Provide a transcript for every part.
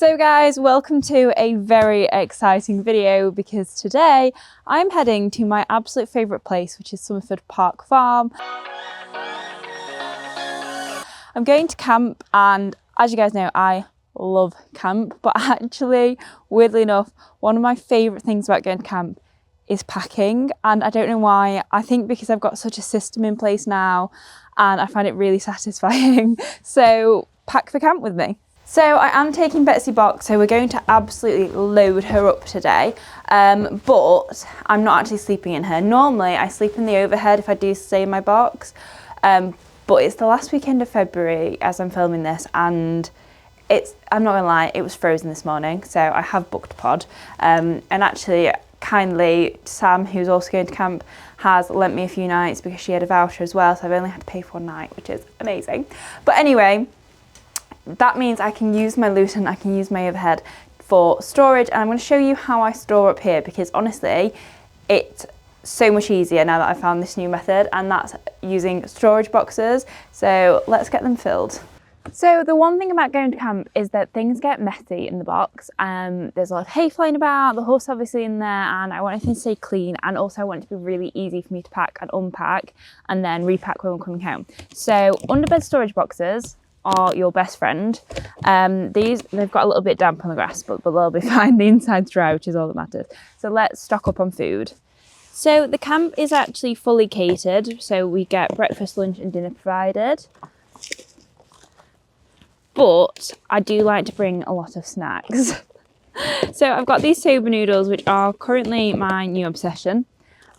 So guys, welcome to a very exciting video because today I'm heading to my absolute favourite place, which is Somerford Park Farm. I'm going to camp, and as you guys know, I love camp, but actually, weirdly enough, one of my favourite things about going to camp is packing, and I don't know why. I think because I've got such a system in place now and I find it really satisfying. So pack for camp with me. So I am taking Betsy's box, so we're going to absolutely load her up today, but I'm not actually sleeping in her. Normally I sleep in the overhead if I do stay in my box, but it's the last weekend of February as I'm filming this, and I'm not gonna lie, it was frozen this morning, so I have booked a pod, and actually kindly Sam, who's also going to camp, has lent me a few nights because she had a voucher as well, so I've only had to pay for one night, which is amazing. But anyway, that means I can use my Luton, I can use my overhead for storage, and I'm going to show you how I store up here because honestly it's so much easier now that I found this new method, and that's using storage boxes. So let's get them filled. So the one thing about going to camp is that things get messy in the box. There's a lot of hay flying about, the horse obviously in there, and I want everything to stay clean, and also I want it to be really easy for me to pack and unpack and then repack when I'm coming home. So underbed storage boxes are your best friend. They've got a little bit damp on the grass, but they'll be fine. The inside's dry, which is all that matters. So let's stock up on food. So the camp is actually fully catered, so we get breakfast, lunch and dinner provided. But I do like to bring a lot of snacks. So I've got these soba noodles, which are currently my new obsession.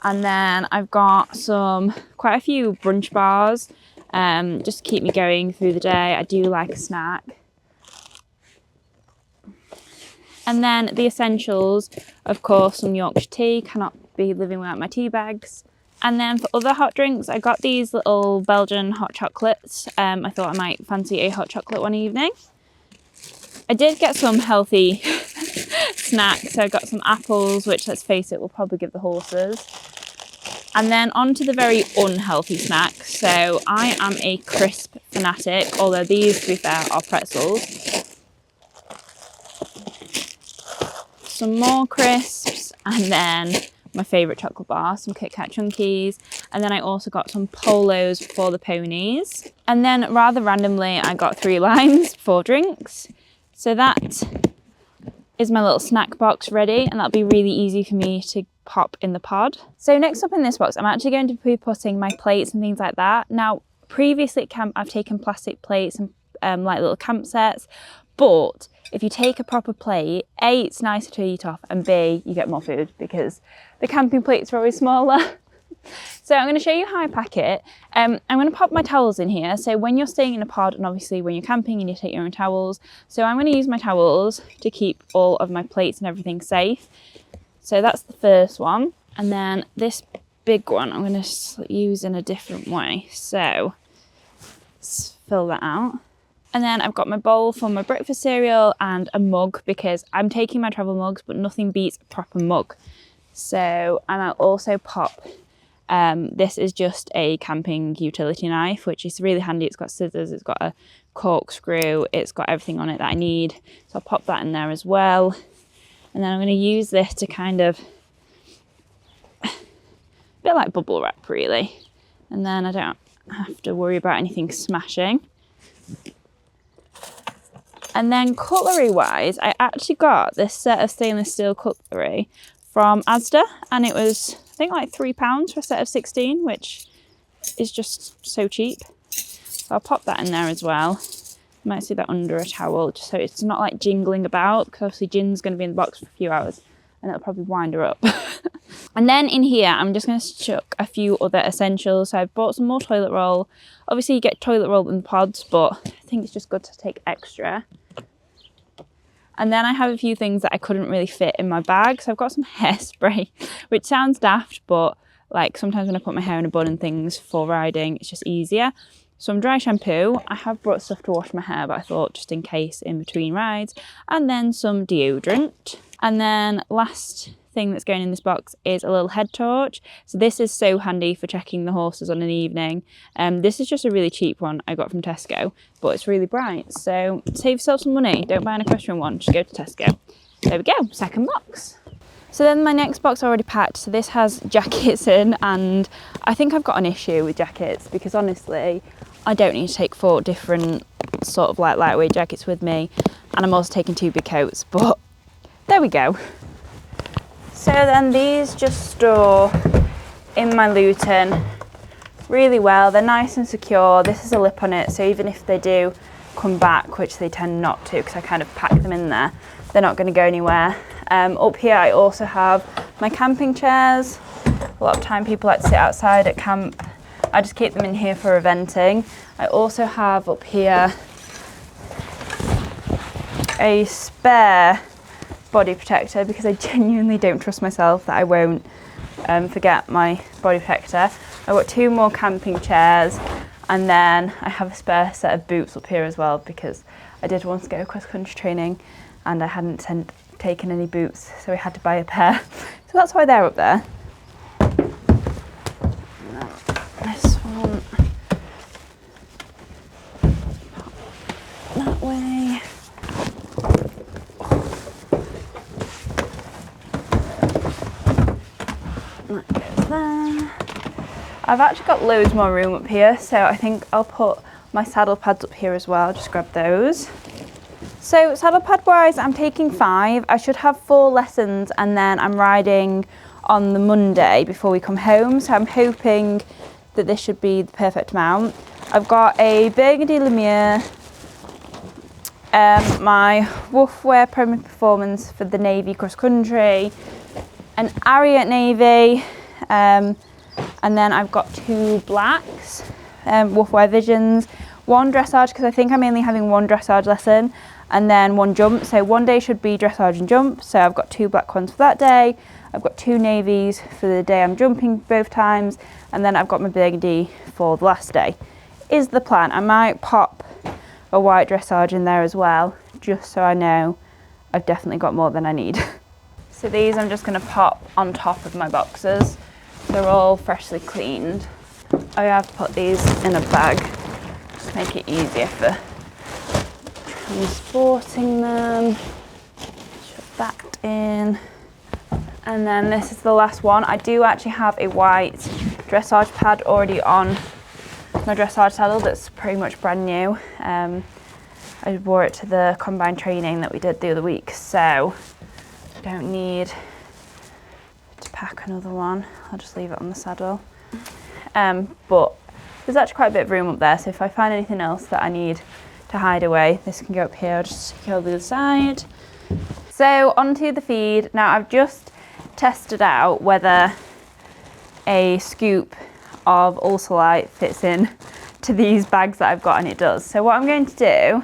And then I've got quite a few brunch bars, just to keep me going through the day. I do like a snack. And then the essentials, of course, some Yorkshire tea, cannot be living without my tea bags. And then for other hot drinks, I got these little Belgian hot chocolates. I thought I might fancy a hot chocolate one evening. I did get some healthy snacks. So I got some apples, which, let's face it, will probably give the horses. And then on to the very unhealthy snacks. So I am a crisp fanatic, although these, to be fair, are pretzels. Some more crisps, and then my favourite chocolate bar, some Kit Kat Chunkies, and then I also got some polos for the ponies. And then rather randomly, I got 3 lines for drinks. So that is my little snack box ready, and that'll be really easy for me to pop in the pod. So next up in this box, I'm actually going to be putting my plates and things like that. Now, previously at camp, I've taken plastic plates and like little camp sets, but if you take a proper plate, A, it's nicer to eat off, and B, you get more food because the camping plates are always smaller. So I'm going to show you how I pack it. I'm going to pop my towels in here. So when you're staying in a pod, and obviously when you're camping, you need to take your own towels. So I'm going to use my towels to keep all of my plates and everything safe. So that's the first one. And then this big one, I'm going to use in a different way. So let's fill that out. And then I've got my bowl for my breakfast cereal and a mug because I'm taking my travel mugs, but nothing beats a proper mug. So, and I'll also pop, this is just a camping utility knife, which is really handy. It's got scissors, it's got a corkscrew, it's got everything on it that I need. So I'll pop that in there as well. And then I'm going to use this to kind of, a bit like bubble wrap really. And then I don't have to worry about anything smashing. And then cutlery wise, I actually got this set of stainless steel cutlery from Asda, and it was, I think, like £3 for a set of 16, which is just so cheap. So I'll pop that in there as well. You might see that under a towel, just so it's not like jingling about, because obviously Gin's going to be in the box for a few hours and it'll probably wind her up. And then in here, I'm just going to chuck a few other essentials. So I've bought some more toilet roll. Obviously you get toilet roll in the pods, but I think it's just good to take extra. And then I have a few things that I couldn't really fit in my bag. So I've got some hairspray, which sounds daft, but like sometimes when I put my hair in a bun and things for riding, it's just easier. Some dry shampoo. I have brought stuff to wash my hair, but I thought just in case in between rides. And then some deodorant. And then last thing that's going in this box is a little head torch. So this is so handy for checking the horses on an evening. This is just a really cheap one I got from Tesco, but it's really bright. So save yourself some money. Don't buy an equestrian one, just go to Tesco. There we go, second box. So then my next box I already packed. So this has jackets in, and I think I've got an issue with jackets because honestly, I don't need to take 4 different sort of like lightweight jackets with me, and I'm also taking 2 big coats, but there we go. So then these just store in my luton really well. They're nice and secure. This is a lip on it, so even if they do come back, which they tend not to because I kind of pack them in there, they're not going to go anywhere. Up here I also have my camping chairs. A lot of time people like to sit outside at camp. I just keep them in here for eventing. I also have up here a spare body protector because I genuinely don't trust myself that I won't forget my body protector. I've got 2 more camping chairs, and then I have a spare set of boots up here as well because I did want to go cross-country training and I hadn't taken any boots, so I had to buy a pair. So that's why they're up there. This one that way. That goes there. I've actually got loads more room up here, so I think I'll put my saddle pads up here as well. Just grab those. So saddle pad wise, I'm taking 5. I should have 4 lessons, and then I'm riding on the Monday before we come home. So I'm hoping that this should be the perfect amount. I've got a burgundy Lemire, my Woofwear Premier Performance for the Navy cross country, an Ariat Navy, and then I've got 2 blacks, Woofwear Visions, 1 dressage because I think I'm only having 1 dressage lesson, and then 1 jump. So one day should be dressage and jump. So I've got 2 black ones for that day. I've got 2 navies for the day I'm jumping both times, and then I've got my burgundy for the last day. Is the plan. I might pop a white dressage in there as well, just so I know I've definitely got more than I need. So these I'm just going to pop on top of my boxes. They're all freshly cleaned. I have put these in a bag, just make it easier for transporting them. Shove that in. And then this is the last one. I do actually have a white dressage pad already on my dressage saddle that's pretty much brand new. I wore it to the combine training that we did the other week, so I don't need to pack another one. I'll just leave it on the saddle. But there's actually quite a bit of room up there, so if I find anything else that I need to hide away, this can go up here. I'll just secure the other side. So onto the feed. Now I've just tested out whether a scoop of Ultralight fits in to these bags that I've got, and it does. So what I'm going to do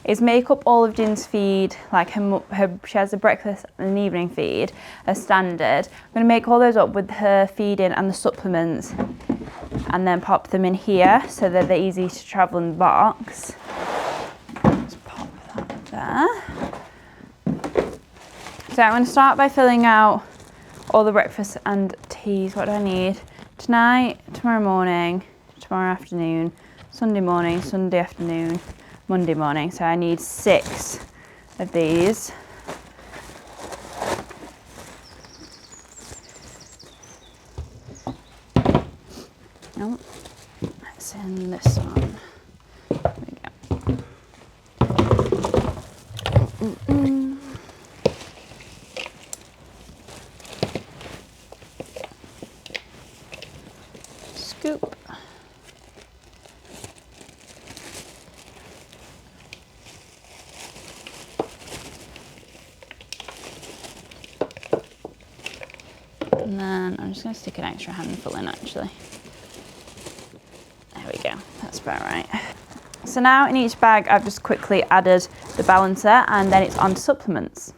is make up all of Gin's feed, like she has a breakfast and an evening feed as standard. I'm going to make all those up with her feed in and the supplements, and then pop them in here so that they're easy to travel in the box. Let's pop that there. So I'm going to start by filling out all the breakfast and teas. What do I need? Tonight, tomorrow morning, tomorrow afternoon, Sunday morning, Sunday afternoon, Monday morning. So I need 6 of these. Oh, that's in this one. There we go. Scoop. And then I'm just going to stick an extra handful in actually. There we go, that's about right. So now in each bag I've just quickly added the balancer, and then it's on to supplements.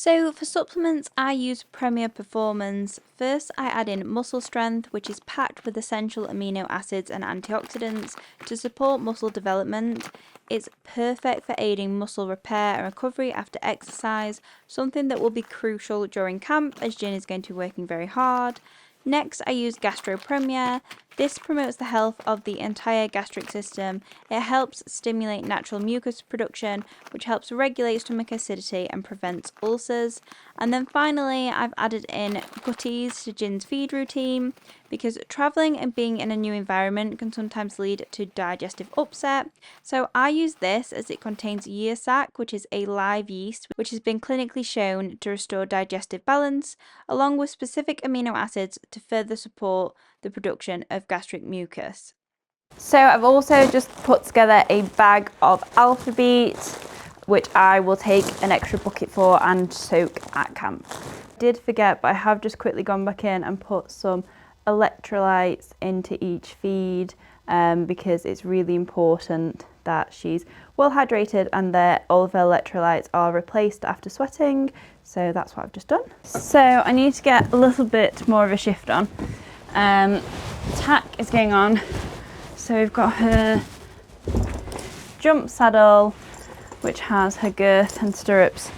So for supplements, I use Premier Performance. First, I add in Muscle Strength, which is packed with essential amino acids and antioxidants to support muscle development. It's perfect for aiding muscle repair and recovery after exercise, something that will be crucial during camp as Ginny is going to be working very hard. Next, I use Gastro Premier. This promotes the health of the entire gastric system. It helps stimulate natural mucus production, which helps regulate stomach acidity and prevents ulcers. And then finally, I've added in Gutties to Gin's feed routine, because travelling and being in a new environment can sometimes lead to digestive upset. So I use this as it contains year sac, which is a live yeast, which has been clinically shown to restore digestive balance, along with specific amino acids to further support the production of gastric mucus. So I've also just put together a bag of Alpha Beet, which I will take an extra bucket for and soak at camp. Did forget, but I have just quickly gone back in and put some electrolytes into each feed because it's really important that she's well hydrated and that all of her electrolytes are replaced after sweating. So that's what I've just done. So I need to get a little bit more of a shift on. Tack is going on. So we've got her jump saddle, which has her girth and stirrups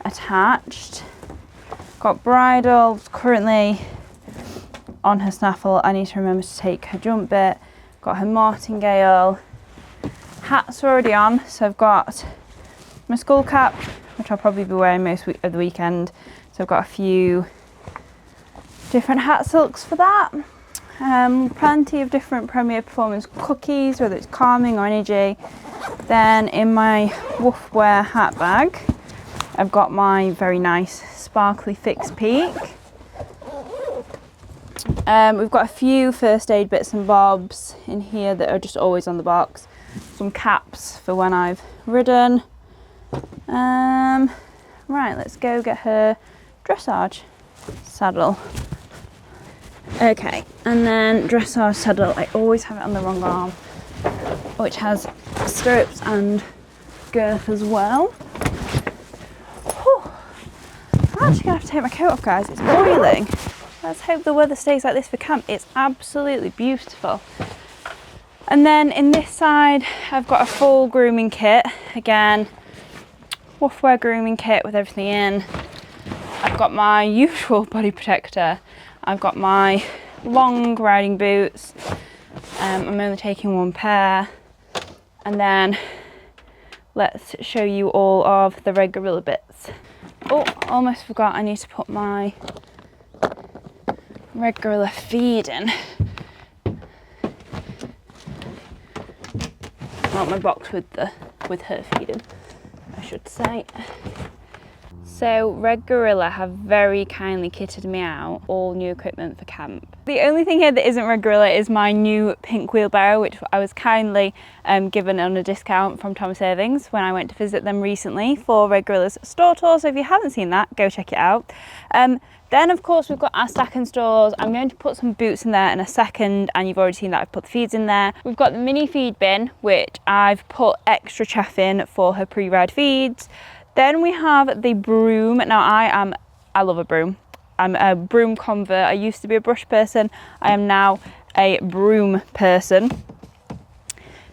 attached. Got bridle currently on her snaffle. I need to remember to take her jump bit. Got her martingale. Hats are already on, so I've got my skull cap, which I'll probably be wearing most of the weekend. So I've got a few different hat silks for that. Plenty of different Premier Performance cookies, whether it's calming or energy. Then in my Woofwear hat bag, I've got my very nice sparkly fixed peak. We've got a few first aid bits and bobs in here that are just always on the box. Some caps for when I've ridden. Right, let's go get her dressage saddle. Okay, and then dressage saddle, I always have it on the wrong arm, which has stirrups and girth as well. Whew. I'm actually gonna have to take my coat off, guys, it's boiling. Let's hope the weather stays like this for camp. It's absolutely beautiful. And then in this side, I've got a full grooming kit. Again, Woofwear grooming kit with everything in. I've got my usual body protector. I've got my long riding boots. I'm only taking one pair. And then let's show you all of the Red Gorilla bits. Oh, almost forgot, I need to put my Red Gorilla feed in. Not my box with her feed in, I should say. So Red Gorilla have very kindly kitted me out all new equipment for camp. The only thing here that isn't Red Gorilla is my new pink wheelbarrow, which I was kindly given on a discount from Thomas Irving's when I went to visit them recently for Red Gorilla's store tour. So if you haven't seen that, go check it out. Then of course we've got our stack and stores. I'm going to put some boots in there in a second, and you've already seen that I've put the feeds in there. We've got the mini feed bin, which I've put extra chaff in for her pre-ride feeds. Then we have the broom. Now I love a broom. I'm a broom convert. I used to be a brush person. I am now a broom person.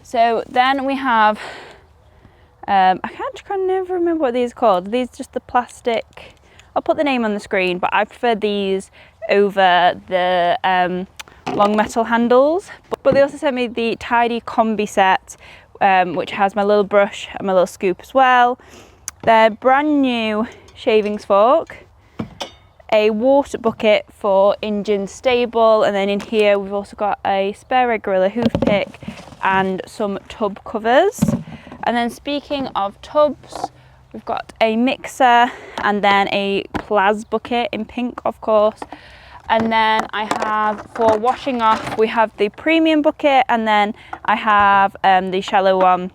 So then we have, I can never remember what these are called. These are just the plastic, I'll put the name on the screen, but I prefer these over the long metal handles. But they also sent me the Tidy Combi set, which has my little brush and my little scoop as well. Their brand new shavings fork, a water bucket for Gin's stable, and then in here we've also got a spare Red Gorilla hoof pick and some tub covers. And then speaking of tubs, we've got a mixer and then a Plaz bucket in pink, of course. And then I have, for washing off, we have the premium bucket, and then I have the shallow one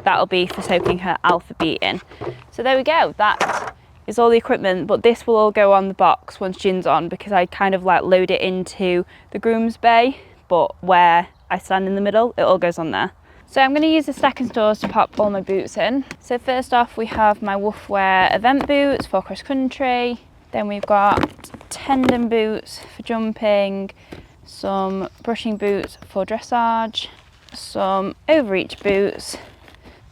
that'll be for soaking her Alpha Beet in. So there we go, that is all the equipment, but this will all go on the box once Gin's on, because I kind of like load it into the groom's bay, but where I stand in the middle, it all goes on there. So I'm going to use the stacking stores to pop all my boots in. So first off we have my Woofwear event boots for cross country. Then we've got tendon boots for jumping, some brushing boots for dressage, some overreach boots,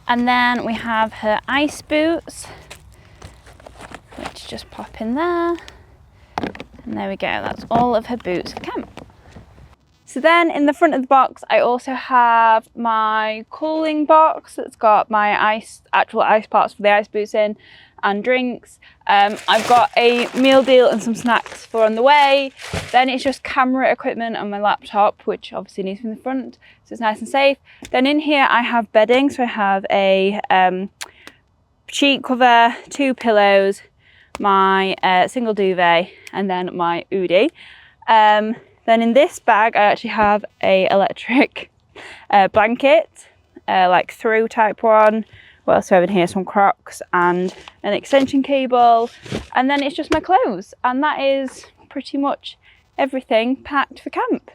and then we have her ice boots, which just pop in there. And there we go, that's all of her boots for camp. So then in the front of the box, I also have my cooling box that's got my actual ice pots for the ice boots in and drinks. I've got a meal deal and some snacks for on the way. Then it's just camera equipment and my laptop, which obviously needs to be in the front, so it's nice and safe. Then in here I have bedding, so I have a sheet cover, 2 pillows, my single duvet, and then my Oodie. Then in this bag I actually have a electric blanket, like through type one. What else do I have in here? Some Crocs and an extension cable, and then it's just my clothes, and that is pretty much everything packed for camp.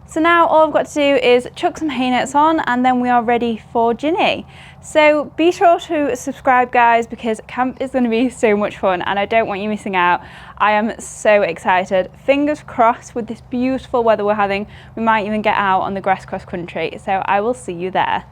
So now all I've got to do is chuck some hay nets on, and then we are ready for Ginny. So be sure to subscribe, guys, because camp is going to be so much fun and I don't want you missing out. I am so excited. Fingers crossed, with this beautiful weather we're having, we might even get out on the grass cross country. So I will see you there.